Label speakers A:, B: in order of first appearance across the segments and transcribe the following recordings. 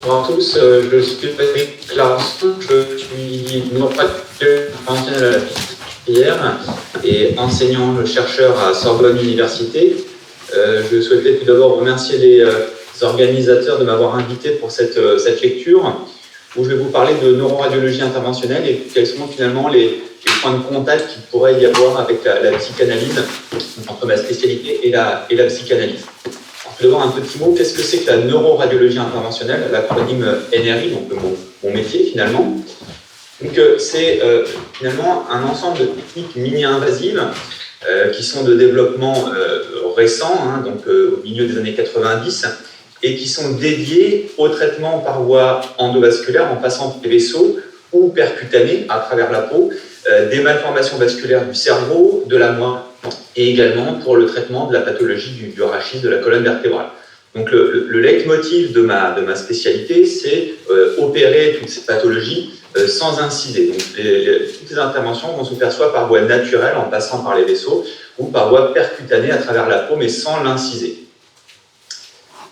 A: Bonjour à tous, je suis Patrick Clarkson, je suis neuropathologien interventionnel à la filière et enseignant-chercheur à Sorbonne Université. Je souhaitais tout d'abord remercier les organisateurs de m'avoir invité pour cette lecture où je vais vous parler de neuroradiologie interventionnelle et quels sont finalement les points de contact qu'il pourrait y avoir avec la psychanalyse, entre ma spécialité et la psychanalyse. Tout d'abord, un petit mot, qu'est-ce que c'est que la neuroradiologie interventionnelle, l'acronyme NRI, donc mon métier finalement. Donc, c'est finalement un ensemble de techniques mini-invasives qui sont de développement récent, donc au milieu des années 90, et qui sont dédiées au traitement par voie endovasculaire en passant par les vaisseaux ou percutanés à travers la peau, des malformations vasculaires du cerveau, de la moelle, et également pour le traitement de la pathologie du rachis de la colonne vertébrale. Donc le leitmotiv de ma spécialité, c'est opérer toutes ces pathologies sans inciser. Donc toutes les interventions vont se faire soit par voie naturelle en passant par les vaisseaux ou par voie percutanée à travers la peau mais sans l'inciser.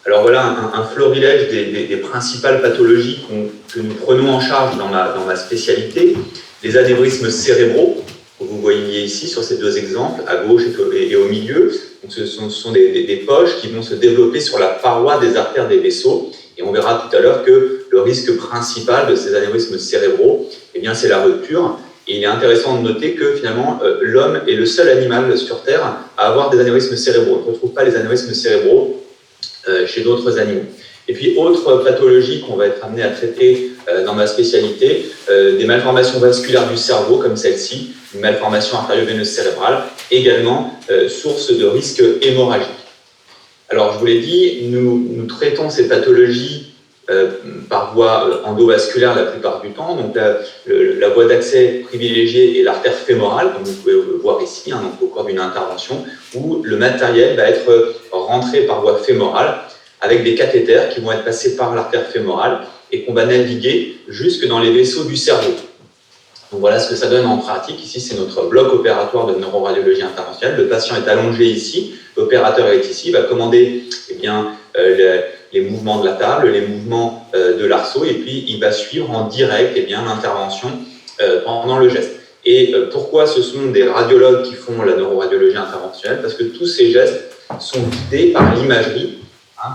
A: Alors voilà un florilège des principales pathologies que nous prenons en charge dans ma spécialité. Les anévrismes cérébraux, que vous voyez ici sur ces deux exemples, à gauche et au milieu. Donc, ce sont des poches qui vont se développer sur la paroi des artères des vaisseaux. Et on verra tout à l'heure que le risque principal de ces anévrismes cérébraux, eh bien, c'est la rupture. Et il est intéressant de noter que finalement, l'homme est le seul animal sur Terre à avoir des anévrismes cérébraux. On ne retrouve pas les anévrismes cérébraux chez d'autres animaux. Et puis, autre pathologie qu'on va être amené à traiter dans ma spécialité, des malformations vasculaires du cerveau, comme celle-ci, une malformation artério-veineuse cérébrale, également source de risque hémorragique. Alors, je vous l'ai dit, nous traitons ces pathologies par voie endovasculaire la plupart du temps. Donc, la voie d'accès privilégiée est l'artère fémorale, comme vous pouvez le voir ici, donc au cours d'une intervention, où le matériel va être rentré par voie fémorale, avec des cathéters qui vont être passés par l'artère fémorale et qu'on va naviguer jusque dans les vaisseaux du cerveau. Donc voilà ce que ça donne en pratique. Ici, c'est notre bloc opératoire de neuroradiologie interventionnelle. Le patient est allongé ici, l'opérateur est ici, il va commander les mouvements de la table, les mouvements de l'arceau, et puis il va suivre en direct l'intervention pendant le geste. Et pourquoi ce sont des radiologues qui font la neuroradiologie interventionnelle? Parce que tous ces gestes sont guidés par l'imagerie,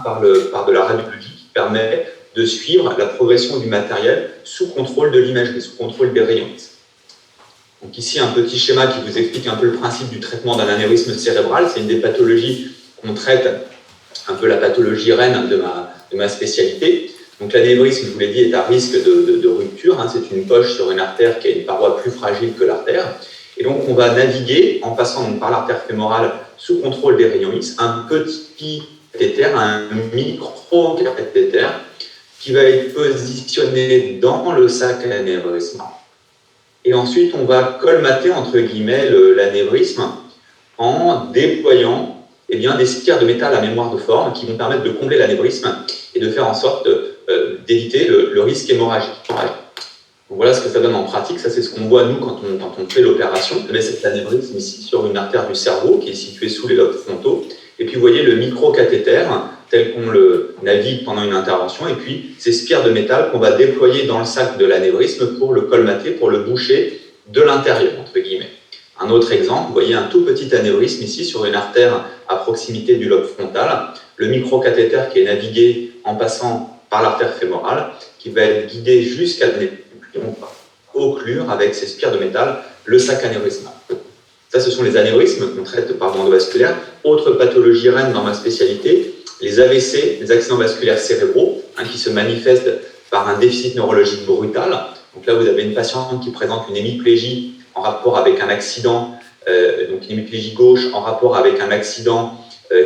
A: par de la radiologie qui permet de suivre la progression du matériel sous contrôle de l'imagerie, sous contrôle des rayons. Donc ici, un petit schéma qui vous explique un peu le principe du traitement d'un anévrisme cérébral. C'est une des pathologies qu'on traite, un peu la pathologie reine de ma spécialité. Donc l'anévrisme, je vous l'ai dit, est à risque de rupture. C'est une poche sur une artère qui a une paroi plus fragile que l'artère. Et donc on va naviguer en passant par l'artère fémorale sous contrôle des rayons X, un petit cathéter, un micro-cathéter, qui va être positionné dans le sac anévrisme. Et ensuite, on va colmater, entre guillemets, l'anévrisme en déployant des spires de métal à mémoire de forme qui vont permettre de combler l'anévrisme et de faire en sorte d'éviter le risque hémorragique. Donc voilà ce que ça donne en pratique. Ça, c'est ce qu'on voit, nous, quand on fait l'opération. C'est cet anévrisme ici sur une artère du cerveau qui est située sous les lobes frontaux. Et puis, vous voyez le micro-cathéter tel qu'on le navigue pendant une intervention, et puis ces spires de métal qu'on va déployer dans le sac de l'anévrisme pour le colmater, pour le boucher de l'intérieur, entre guillemets. Un autre exemple, vous voyez un tout petit anévrisme ici sur une artère à proximité du lobe frontal, le microcathéter qui est navigué en passant par l'artère fémorale, qui va être guidé jusqu'à l'anévrisme, et on va occlure avec ces spires de métal le sac anévrismal. Ça, ce sont les anévrismes qu'on traite par voie endovasculaire. Autre pathologie reine dans ma spécialité, les AVC, les accidents vasculaires cérébraux, qui se manifestent par un déficit neurologique brutal. Donc là, vous avez une patiente qui présente une hémiplégie en rapport avec un accident, donc une hémiplégie gauche en rapport avec un accident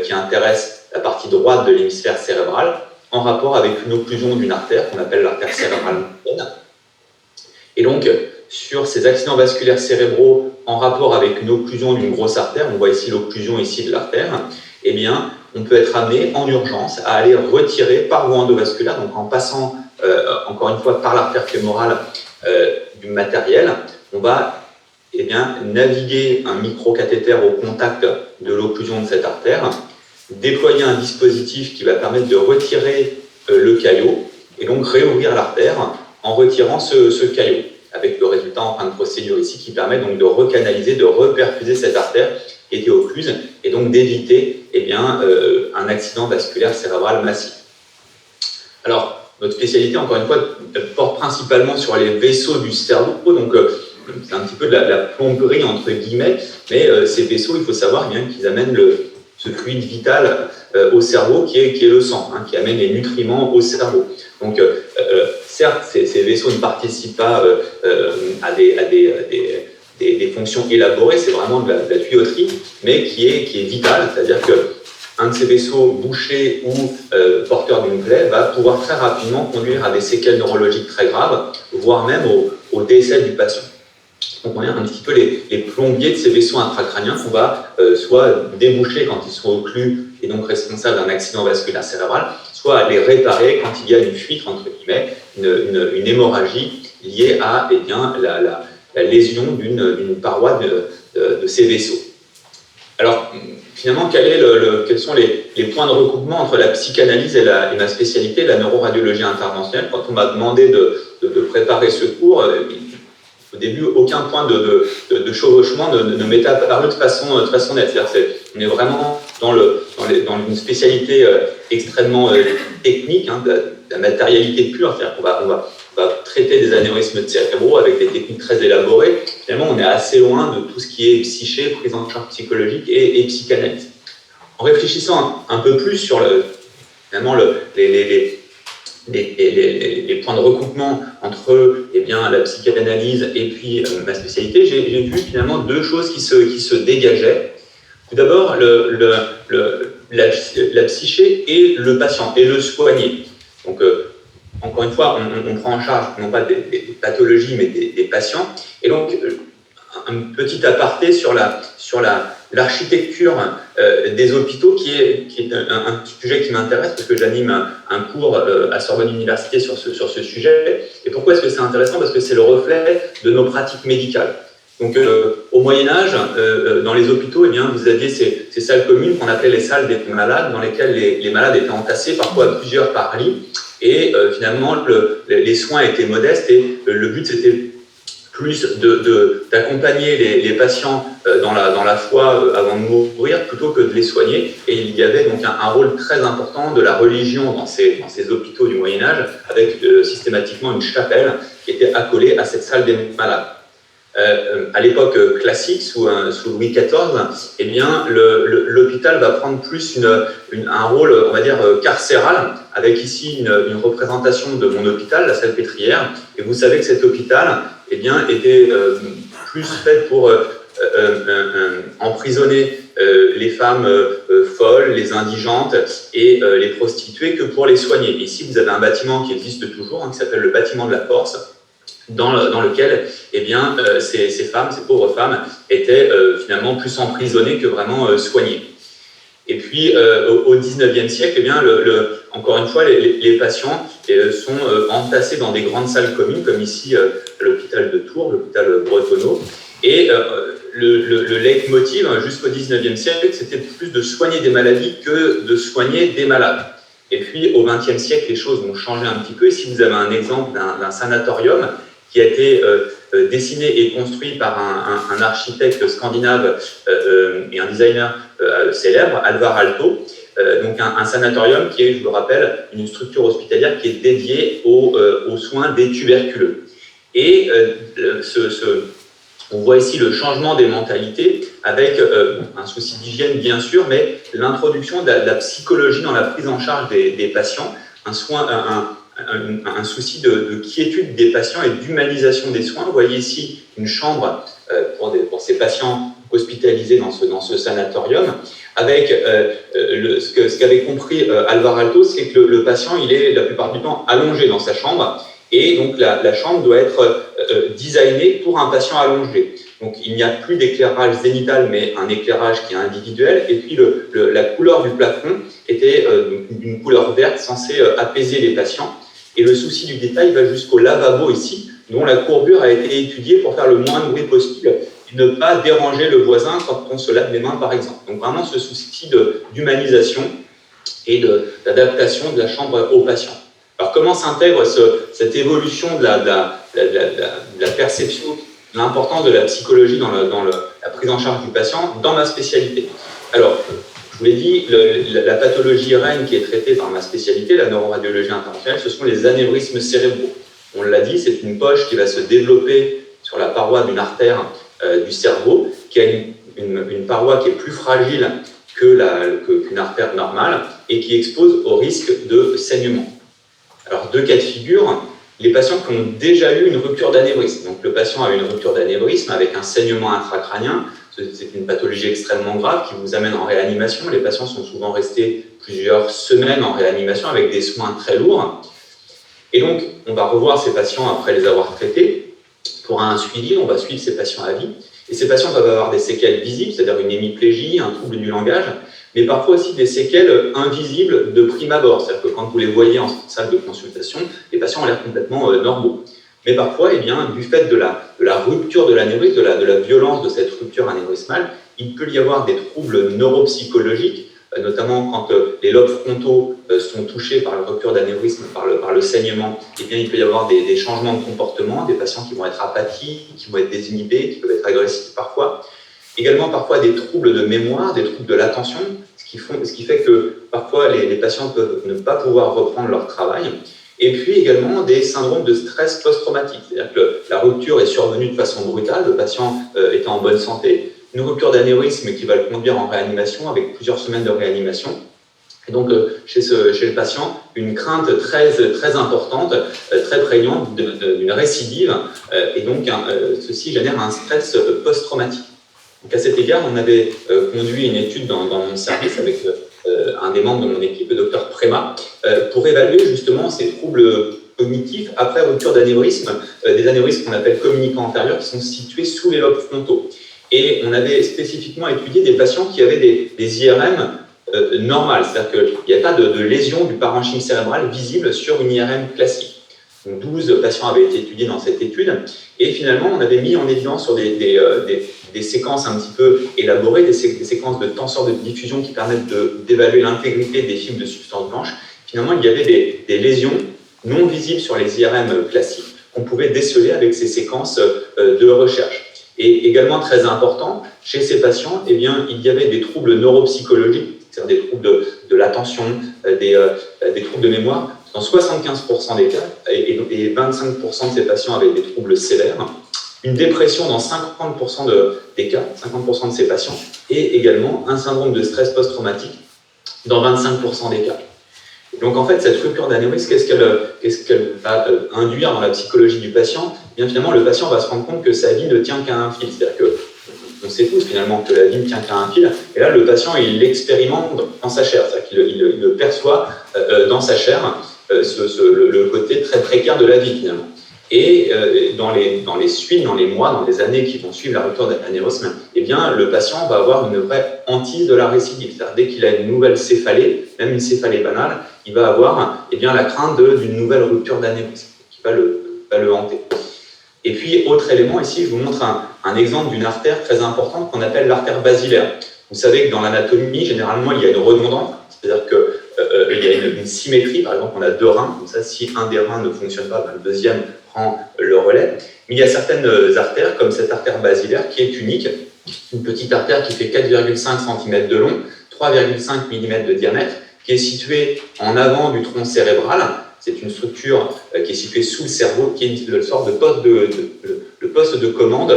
A: qui intéresse la partie droite de l'hémisphère cérébral, en rapport avec une occlusion d'une artère qu'on appelle l'artère cérébrale moyenne. Et donc, sur ces accidents vasculaires cérébraux en rapport avec une occlusion d'une grosse artère, on voit ici l'occlusion ici de l'artère, eh bien, on peut être amené en urgence à aller retirer par voie endovasculaire, donc en passant encore une fois par l'artère fémorale du matériel, on va naviguer un microcathéter au contact de l'occlusion de cette artère, déployer un dispositif qui va permettre de retirer le caillot, et donc donc réouvrir l'artère en retirant ce caillot, avec le résultat en fin de procédure ici qui permet donc de recanaliser, de reperfuser cette artère qui était occluse et donc d'éviter un accident vasculaire cérébral massif. Alors, notre spécialité, encore une fois, porte principalement sur les vaisseaux du cerveau, donc c'est un petit peu de la plomberie entre guillemets, mais ces vaisseaux, il faut savoir qu'ils amènent ce fluide vital au cerveau qui est le sang, qui amène les nutriments au cerveau. Donc, certes, ces vaisseaux ne participent pas à des fonctions élaborées, c'est vraiment de la tuyauterie, mais qui est vitale, c'est-à-dire que un de ces vaisseaux bouchés ou porteur d'une plaie va pouvoir très rapidement conduire à des séquelles neurologiques très graves, voire même au décès du patient. Donc on est un petit peu les plombiers de ces vaisseaux intracrâniens qu'on va soit déboucher quand ils sont occlus et donc responsables d'un accident vasculaire cérébral, soit les réparer quand il y a une fuite, entre guillemets, une hémorragie liée à la lésion d'une paroi de ces vaisseaux. Alors, finalement, quels sont les points de recoupement entre la psychanalyse et ma spécialité, la neuroradiologie interventionnelle? Quand on m'a demandé de préparer ce cours, au début, aucun point de chevauchement ne m'était apparu de façon nette. C'est-à-dire on est vraiment dans une spécialité extrêmement technique, de la matérialité pure. C'est-à-dire qu'on va traiter des anévrismes cérébraux avec des techniques très élaborées. Finalement, on est assez loin de tout ce qui est psyché, prise en charge psychologique et psychanalyse. En réfléchissant un peu plus sur finalement les points de recoupement entre la psychanalyse et puis ma spécialité, j'ai vu finalement deux choses qui se dégageaient. Tout d'abord, la psyché et le patient, et le soigné. Donc, encore une fois, on prend en charge non pas des pathologies, mais des patients. Et donc, un petit aparté sur l'architecture des hôpitaux, qui est un sujet qui m'intéresse, parce que j'anime un cours à Sorbonne Université sur ce sujet. Et pourquoi est-ce que c'est intéressant? Parce que c'est le reflet de nos pratiques médicales. Donc, au Moyen-Âge, dans les hôpitaux, vous aviez ces salles communes qu'on appelait les salles des malades, dans lesquelles les malades étaient entassés, parfois plusieurs par lit. Et finalement, les soins étaient modestes et le but, c'était plus d'accompagner les patients dans la foi avant de mourir plutôt que de les soigner. Et il y avait donc un rôle très important de la religion dans ces hôpitaux du Moyen-Âge, avec systématiquement une chapelle qui était accolée à cette salle des malades. À l'époque classique, sous Louis XIV, l'hôpital va prendre plus un rôle, on va dire, carcéral, avec ici une représentation de mon hôpital, la salle pétrière. Et vous savez que cet hôpital était plus fait pour emprisonner les femmes folles, les indigentes et les prostituées que pour les soigner. Ici, vous avez un bâtiment qui existe toujours, qui s'appelle le bâtiment de la Force, dans lequel ces femmes, ces pauvres femmes, étaient finalement plus emprisonnées que vraiment soignées. Et puis, au XIXe siècle, encore une fois, les patients sont entassés dans des grandes salles communes, comme ici l'hôpital de Tours, l'hôpital Bretonneau. Et le leitmotiv jusqu'au XIXe siècle, c'était plus de soigner des maladies que de soigner des malades. Et puis, au XXe siècle, les choses vont changer un petit peu. Ici, vous avez un exemple d'un sanatorium qui a été dessiné et construit par un architecte scandinave et un designer célèbre, Alvar Aalto. Donc un sanatorium qui est, je vous le rappelle, une structure hospitalière qui est dédiée aux soins des tuberculeux. Et on voit ici le changement des mentalités avec un souci d'hygiène bien sûr, mais l'introduction de la psychologie dans la prise en charge des patients, un souci de quiétude des patients et d'humanisation des soins. Vous voyez ici une chambre pour ces patients hospitalisés dans ce sanatorium, avec ce qu'avait compris Alvar Aalto, c'est que le patient, il est la plupart du temps allongé dans sa chambre, et donc la chambre doit être designée pour un patient allongé. Donc il n'y a plus d'éclairage zénital, mais un éclairage qui est individuel, et puis la couleur du plafond était d'une couleur verte censée apaiser les patients. Et le souci du détail va jusqu'au lavabo ici, dont la courbure a été étudiée pour faire le moins de bruit possible et ne pas déranger le voisin quand on se lave les mains, par exemple. Donc vraiment ce souci d'humanisation et d'adaptation de la chambre aux patients. Alors comment s'intègre cette évolution de la perception, de l'importance de la psychologie dans la prise en charge du patient dans ma spécialité? Alors, je vous l'ai dit, la pathologie reine qui est traitée par ma spécialité, la neuroradiologie interventionnelle, ce sont les anévrismes cérébraux. On l'a dit, c'est une poche qui va se développer sur la paroi d'une artère du cerveau, qui a une paroi qui est plus fragile qu'une artère normale et qui expose au risque de saignement. Alors, deux cas de figure, les patients qui ont déjà eu une rupture d'anévrisme. Donc, le patient a eu une rupture d'anévrisme avec un saignement intracrânien. C'est une pathologie extrêmement grave qui vous amène en réanimation. Les patients sont souvent restés plusieurs semaines en réanimation avec des soins très lourds. Et donc, on va revoir ces patients après les avoir traités. Pour un suivi, on va suivre ces patients à vie. Et ces patients peuvent avoir des séquelles visibles, c'est-à-dire une hémiplégie, un trouble du langage, mais parfois aussi des séquelles invisibles de prime abord. C'est-à-dire que quand vous les voyez en salle de consultation, les patients ont l'air complètement normaux. Mais parfois, eh bien, du fait de la rupture de l'anévrisme, de la violence de cette rupture anévrismale, il peut y avoir des troubles neuropsychologiques, notamment quand les lobes frontaux sont touchés par la rupture d'anévrisme, par le saignement. Eh bien, il peut y avoir des changements de comportement, des patients qui vont être apathiques, qui vont être désinhibés, qui peuvent être agressifs parfois. Également, parfois, des troubles de mémoire, des troubles de l'attention, ce qui fait que parfois les patients peuvent ne pas pouvoir reprendre leur travail. Et puis également des syndromes de stress post-traumatique, c'est-à-dire que la rupture est survenue de façon brutale, le patient étant en bonne santé, une rupture d'anévrisme qui va le conduire en réanimation avec plusieurs semaines de réanimation. Et donc chez le patient, une crainte très importante, très prégnante d'une récidive, et donc ceci génère un stress post-traumatique. Donc à cet égard, on avait conduit une étude dans mon service avec un des membres de mon équipe, le docteur Préma, pour évaluer justement ces troubles cognitifs après rupture d'anévrisme, des anévrismes qu'on appelle communicants antérieurs qui sont situés sous les lobes frontaux. Et on avait spécifiquement étudié des patients qui avaient des IRM normales, c'est-à-dire qu'il n'y a pas de lésion du parenchyme cérébral visible sur une IRM classique. Donc 12 patients avaient été étudiés dans cette étude, et finalement on avait mis en évidence sur des séquences un petit peu élaborées, des séquences de tenseurs de diffusion qui permettent d'évaluer l'intégrité des fibres de substance blanche. Finalement, il y avait des lésions non visibles sur les IRM classiques qu'on pouvait déceler avec ces séquences de recherche. Et également très important, chez ces patients, eh bien, il y avait des troubles neuropsychologiques, c'est-à-dire des troubles de l'attention, des troubles de mémoire. Dans 75% des cas, et 25% de ces patients avaient des troubles sévères, une dépression dans 50% des cas, 50% de ces patients, et également un syndrome de stress post-traumatique dans 25% des cas. Donc en fait, cette rupture d'anévrisme, qu'est-ce qu'elle va induire dans la psychologie du patient? Eh bien finalement, le patient va se rendre compte que sa vie ne tient qu'à un fil. C'est-à-dire que on sait tous finalement que la vie ne tient qu'à un fil. Et là, le patient, il l'expérimente dans sa chair. C'est-à-dire qu'il le perçoit dans sa chair, le côté très précaire de la vie finalement. Et dans les suites, dans les mois, dans les années qui vont suivre la rupture d'anévrisme, eh bien, le patient va avoir une vraie hantise de la récidive. C'est-à-dire dès qu'il a une nouvelle céphalée, même une céphalée banale, il va avoir la crainte d'une nouvelle rupture d'anévrisme qui va le hanter. Et puis, autre élément, ici, je vous montre un exemple d'une artère très importante qu'on appelle l'artère basilaire. Vous savez que dans l'anatomie, généralement, il y a une redondance, c'est-à-dire qu'il y a une symétrie. Par exemple, on a deux reins, comme ça, si un des reins ne fonctionne pas, le deuxième prend le relais. Mais il y a certaines artères, comme cette artère basilaire, qui est unique, une petite artère qui fait 4,5 cm de long, 3,5 mm de diamètre, qui est située en avant du tronc cérébral. C'est une structure qui est située sous le cerveau, qui est une sorte de poste de commande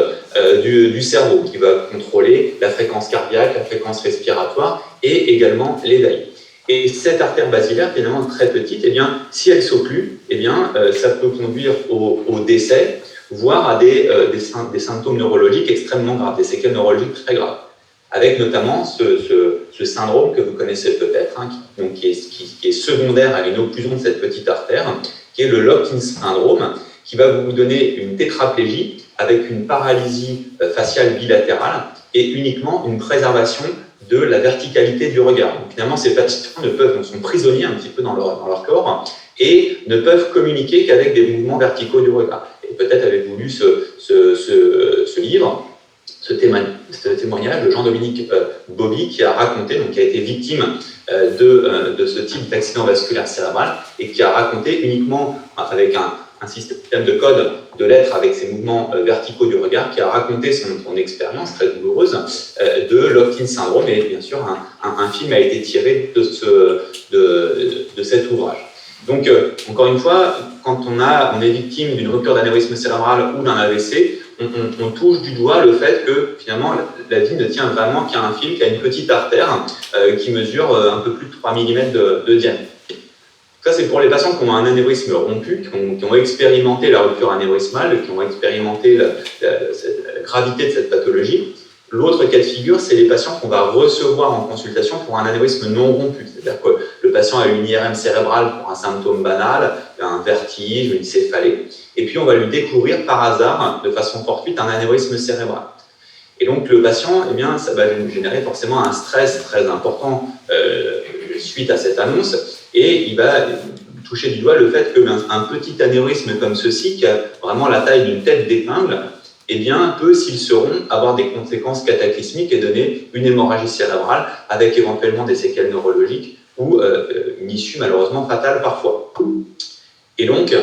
A: du cerveau, qui va contrôler la fréquence cardiaque, la fréquence respiratoire et également l'éveil. Et cette artère basilaire, finalement très petite, eh bien, si elle s'occlue, eh bien, ça peut conduire au décès, voire à des symptômes neurologiques extrêmement graves, des séquelles neurologiques très graves. Avec notamment ce syndrome que vous connaissez peut-être, hein, qui est secondaire à une occlusion de cette petite artère, qui est le Locked-in syndrome, qui va vous donner une tétraplégie avec une paralysie faciale bilatérale et uniquement une préservation de la verticalité du regard. Donc, finalement, ces patients sont prisonniers un petit peu dans leur corps et ne peuvent communiquer qu'avec des mouvements verticaux du regard. Et peut-être avez-vous lu ce livre, ce témoignage de Jean-Dominique Bobby, qui a raconté, donc qui a été victime de ce type d'accident vasculaire cérébral et qui a raconté uniquement avec un système de code de lettres avec ses mouvements verticaux du regard, qui a raconté son expérience très douloureuse de l'opt-in syndrome, et bien sûr un film a été tiré de cet ouvrage. Donc encore une fois, quand on est victime d'une rupture d'anévrisme cérébral ou d'un AVC, on touche du doigt le fait que finalement la vie ne tient vraiment qu'à un fil, qu'à une petite artère qui mesure un peu plus de 3 mm de diamètre. Ça, c'est pour les patients qui ont un anévrisme rompu, qui ont expérimenté la rupture anévrismale, qui ont expérimenté la gravité de cette pathologie. L'autre cas de figure, c'est les patients qu'on va recevoir en consultation pour un anévrisme non rompu. C'est-à-dire que le patient a une IRM cérébrale pour un symptôme banal, un vertige, une céphalée, et puis on va lui découvrir par hasard, de façon fortuite, un anévrisme cérébral. Et donc le patient, eh bien, ça va générer forcément un stress très important suite à cette annonce, et il va toucher du doigt le fait qu'un petit anévrisme comme ceci, qui a vraiment la taille d'une tête d'épingle, eh bien, peut, s'ils seront, avoir des conséquences cataclysmiques et donner une hémorragie cérébrale avec éventuellement des séquelles neurologiques ou une issue malheureusement fatale parfois. Et donc,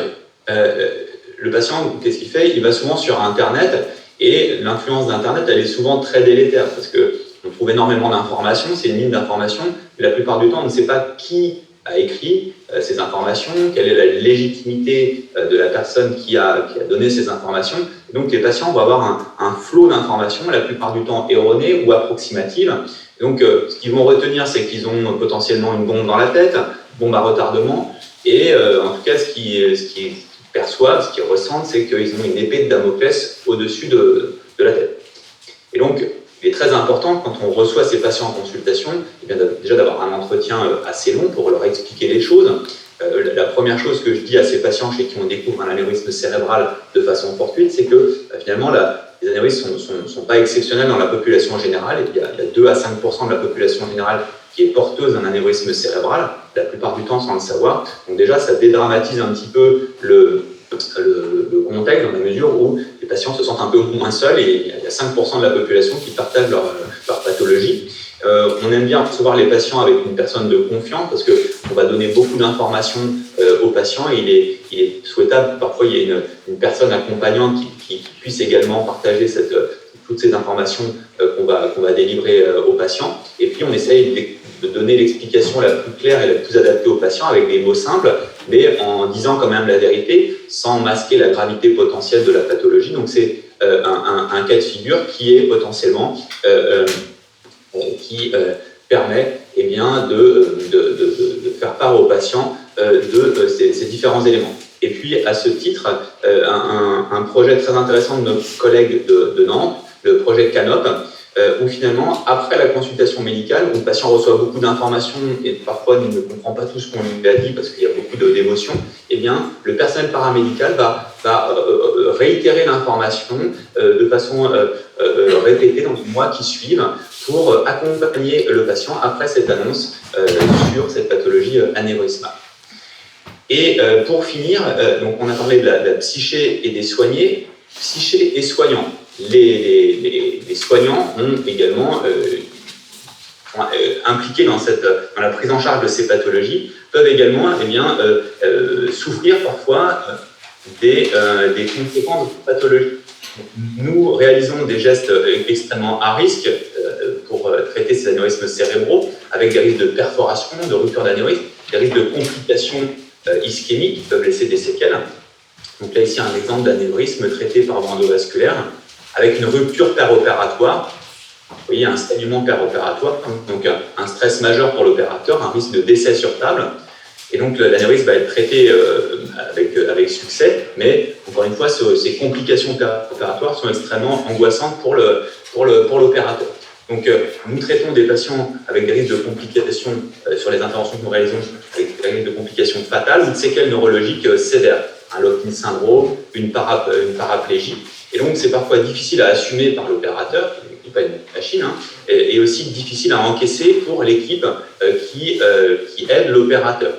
A: le patient, qu'est-ce qu'il fait? Il va souvent sur Internet, et l'influence d'Internet, elle est souvent très délétère, parce qu'on trouve énormément d'informations, c'est une mine d'informations, mais la plupart du temps, on ne sait pas qui a écrit ces informations, quelle est la légitimité de la personne qui a donné ces informations. Et donc les patients vont avoir un flot d'informations, la plupart du temps erronées ou approximatives. Et donc ce qu'ils vont retenir, c'est qu'ils ont potentiellement une bombe dans la tête, bombe à retardement, et en tout cas ce qu'ils perçoivent, ce qu'ils ressentent, c'est qu'ils ont une épée de Damoclès au-dessus de la tête. Et donc il est très important, quand on reçoit ces patients en consultation, eh bien, déjà d'avoir un entretien assez long pour leur expliquer les choses. La première chose que je dis à ces patients chez qui on découvre un anévrisme cérébral de façon fortuite, c'est que finalement les anévrismes ne sont pas exceptionnels dans la population générale. Il y a 2 à 5% de la population générale qui est porteuse d'un anévrisme cérébral, la plupart du temps sans le savoir. Donc déjà, ça dédramatise un petit peu le contexte, dans la mesure où les patients se sentent un peu moins seuls, et il y a 5% de la population qui partagent leur pathologie. On aime bien recevoir les patients avec une personne de confiance, parce qu'on va donner beaucoup d'informations aux patients, et il est souhaitable parfois il y ait une personne accompagnante qui puisse également partager toutes ces informations qu'on va délivrer aux patients. Et puis on essaye de donner l'explication la plus claire et la plus adaptée aux patients avec des mots simples, mais en disant quand même la vérité, sans masquer la gravité potentielle de la pathologie. Donc c'est un cas de figure qui est potentiellement qui permet eh bien, de faire part aux patients de ces différents éléments. Et puis, à ce titre, un projet très intéressant de nos collègues de Nantes, le projet Canop, où finalement, après la consultation médicale, où le patient reçoit beaucoup d'informations et parfois ne comprend pas tout ce qu'on lui a dit parce qu'il y a beaucoup d'émotions, eh bien, le personnel paramédical va réitérer l'information de façon répétée dans les mois qui suivent pour accompagner le patient après cette annonce sur cette pathologie anévrismale. Et pour finir, donc on a parlé de la psyché et des soignés, psyché et soignants. Les soignants ont également impliqués dans la prise en charge de ces pathologies, peuvent également souffrir parfois des conséquences de pathologie. Nous réalisons des gestes extrêmement à risque pour traiter ces anévrismes cérébraux, avec des risques de perforation, de rupture d'anévrisme, des risques de complications ischémiques qui peuvent laisser des séquelles. Donc là, ici, un exemple d'anévrisme traité par voie endovasculaire, avec une rupture péropératoire. Vous voyez, un saignement péropératoire, donc un stress majeur pour l'opérateur, un risque de décès sur table. Et donc l'anévrisme va être traité avec succès, mais encore une fois, ces complications opératoires sont extrêmement angoissantes pour l'opérateur. Donc nous traitons des patients avec des risques de complications sur les interventions que nous réalisons, avec des risques de complications fatales ou de séquelles neurologiques sévères, un lock-in syndrome, une paraplégie. Et donc c'est parfois difficile à assumer par l'opérateur, qui n'est pas une machine, hein, et aussi difficile à encaisser pour l'équipe qui aide l'opérateur.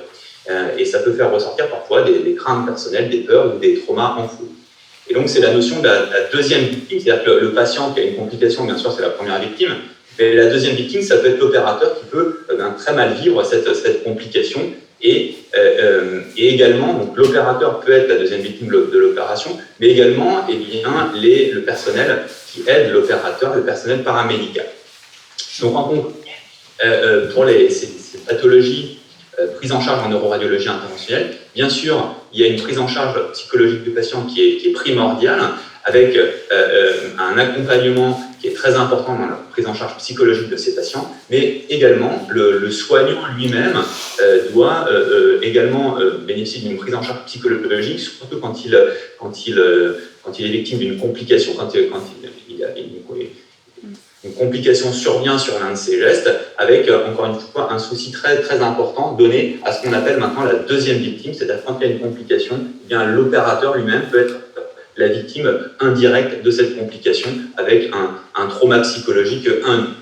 A: Et ça peut faire ressortir parfois des craintes personnelles, des peurs ou des traumas enfouis. Et donc, c'est la notion de la deuxième victime, c'est-à-dire que le patient qui a une complication, bien sûr, c'est la première victime, mais la deuxième victime, ça peut être l'opérateur qui peut très mal vivre cette complication. Et également, donc l'opérateur peut être la deuxième victime de l'opération, mais également le personnel qui aide l'opérateur, le personnel paramédical. Donc, en conclusion, pour ces pathologies prises en charge en neuroradiologie interventionnelle, bien sûr, il y a une prise en charge psychologique du patient qui est primordiale, avec un accompagnement qui est très important dans la prise en charge psychologique de ces patients, mais également le soignant lui-même doit également bénéficier d'une prise en charge psychologique, surtout quand il est victime d'une complication, quand il a une complication survient sur l'un de ces gestes, avec encore une fois un souci très, très important donné à ce qu'on appelle maintenant la deuxième victime, c'est-à-dire quand il y a une complication, eh bien l'opérateur lui-même peut être la victime indirecte de cette complication avec un trauma psychologique induit.